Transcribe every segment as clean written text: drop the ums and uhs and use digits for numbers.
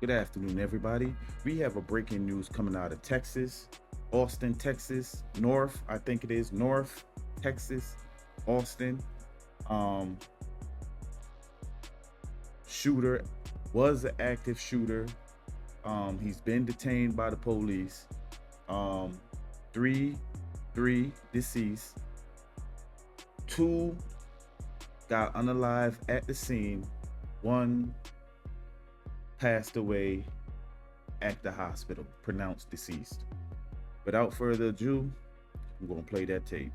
Good afternoon, everybody. We have a breaking news coming out of Texas, Austin, Texas, North, I think it is North Texas, Austin. Um, Shooter was an active shooter. He's been detained by the police. Um, three, three deceased. Two got unalive at the scene. One passed away at the hospital, pronounced deceased. Without further ado, I'm gonna play that tape.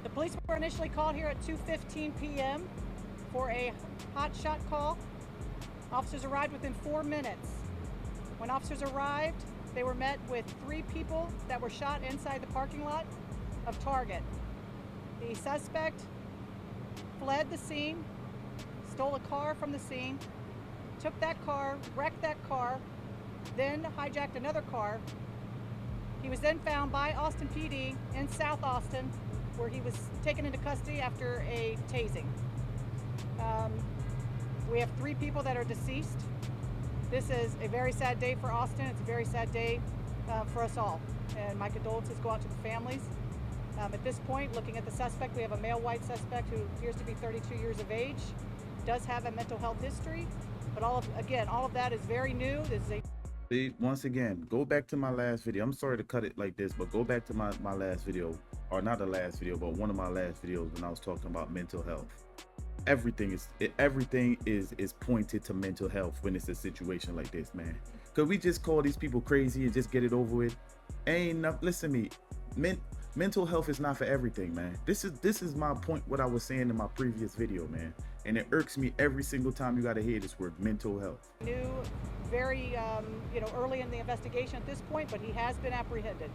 The police were initially called here at 2:15 p.m. for a hotshot call. Officers arrived within 4 minutes. When officers arrived, they were met with 3 people that were shot inside the parking lot of Target. The suspect fled the scene, stole a car from the scene, took that car, wrecked that car, then hijacked another car. He was then found by Austin PD in South Austin, where he was taken into custody after a tasing. We have 3 people that are deceased. This is a very sad day for Austin. It's a very sad day for us all. And my condolences go out to the families. At this point, looking at the suspect, we have a male white suspect who appears to be 32 years of age, does have a mental health history, but all of that is very new. This is a Once again, go back to my last video. I'm sorry to cut it like this, but go back to my last video, or not the last video, but one of my last videos when I was talking about mental health. Everything is pointed to mental health when it's a situation like this, man. Could we just call these people crazy and just get it over with? Ain't enough. Listen to me. Mental health is not for everything, man. This is my point, what I was saying in my previous video, man. And it irks me every single time you gotta hear this word, mental health. new, very early in the investigation at this point, but he has been apprehended.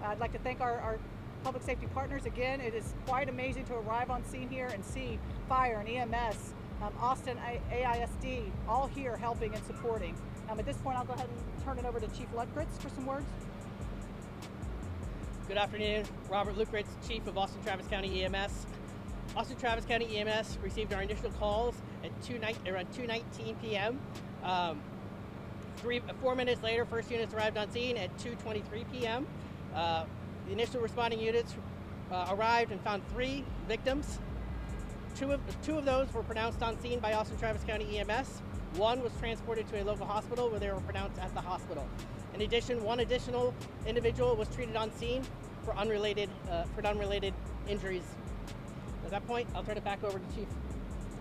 I'd like to thank our public safety partners again. It is quite amazing to arrive on scene here and see fire and EMS, Austin AISD, all here helping and supporting. At this point, I'll go ahead and turn it over to Chief Lutgritz for some words. Good afternoon, Robert Lukritz, Chief of Austin Travis County EMS. Austin Travis County EMS received our initial calls at around 2:19 p.m. 4 minutes later, first units arrived on scene at 2:23 p.m. The initial responding units arrived and found 3 victims. Two of those were pronounced on scene by Austin Travis County EMS. One was transported to a local hospital where they were pronounced at the hospital. In addition, one additional individual was treated on scene for unrelated injuries. At that point, I'll turn it back over to Chief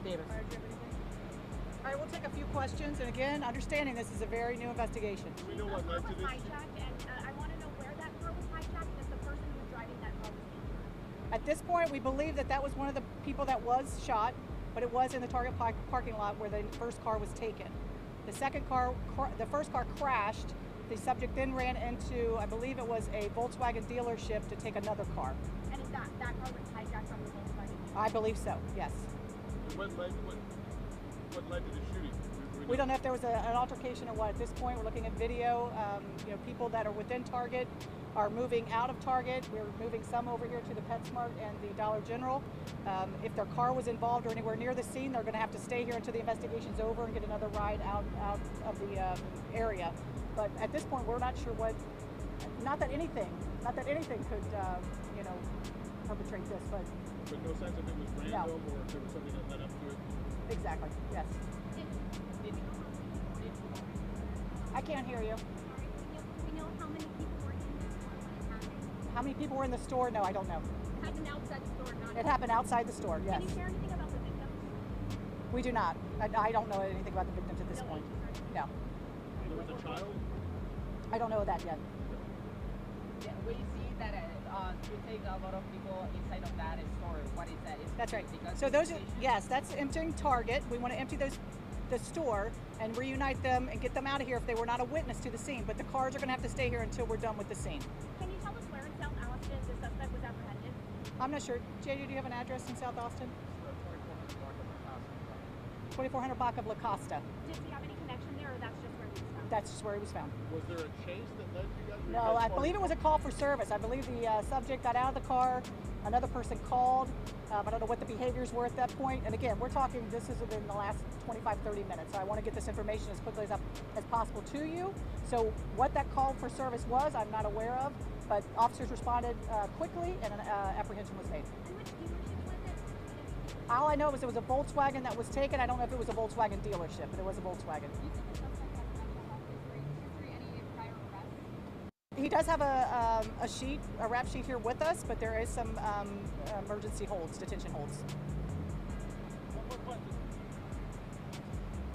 Davis. All right, we'll take a few questions, and again, understanding this is a very new investigation. Do we know what led to this? Hijacked, and I want to know where that car was hijacked and if the person who was driving that car was injured. At this point, we believe that was one of the people that was shot, but it was in the Target parking lot where the first car was taken. The first car crashed. The subject then ran into, I believe it was a Volkswagen dealership to take another car. And is that car was hijacked from the Volkswagen? I believe so, yes. And what led to the shooting? We don't know if there was an altercation or what. At this point, we're looking at video. People that are within Target are moving out of Target. We're moving some over here to the PetSmart and the Dollar General. If their car was involved or anywhere near the scene, they're going to have to stay here until the investigation's over and get another ride out of the area. But at this point, we're not sure what. Not that anything could, perpetrate this, but. But no sense if it was random or if there was something that led up to it. Exactly. Yes. I can't hear you. Do we know how many people were in the store when it happened? How many people were in the store? No, I don't know. It happened outside the store, not. It happened outside the store. Yes. Can you share anything about the victims? We do not. I don't know anything about the victims at this point. No. There was a child? I don't know that yet. Yeah, we see that you take a lot of people inside of that store. What is that? That's right. So those are, yes, that's emptying Target. We want to empty the store and reunite them and get them out of here if they were not a witness to the scene. But the cars are going to have to stay here until we're done with the scene. Can you tell us where in South Austin the suspect was apprehended? I'm not sure. JD, do you have an address in South Austin? 2400 block of La Costa. Did we have any connection there, or that's just where he was found? That's just where he was found. Was there a chase that led you guys? No, I believe it was a call for service. I believe the subject got out of the car. Another person called. I don't know what the behaviors were at that point. And again, we're talking, this is within the last 25, 30 minutes. So I want to get this information as quickly as possible to you. So what that call for service was, I'm not aware of. But officers responded quickly, and an apprehension was made. And which dealership was it? All I know is it was a Volkswagen that was taken. I don't know if it was a Volkswagen dealership, but it was a Volkswagen. You said the suspect has mental health history. History, any prior arrests? He does have a rap sheet here with us, but there is some emergency holds, detention holds. One more question.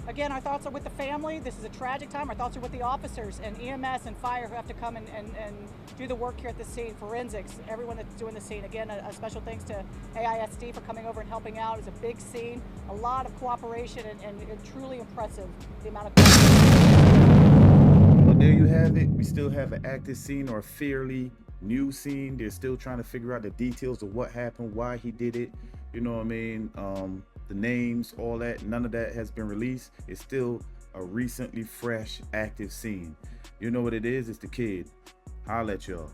Again, our thoughts are with the family. This is a tragic time. Our thoughts are with the officers and EMS and fire who have to come and do the work here at the scene, forensics, everyone that's doing the scene. Again, a special thanks to AISD for coming over and helping out. It's a big scene, a lot of cooperation, and truly impressive the amount of Well, there you have it. We still have an active scene or a fairly new scene. They're still trying to figure out the details of what happened, why he did it. You know what I mean? The names, all that, none of that has been released. It's still a recently fresh active scene. You know what it is? It's the kid. Holla at y'all.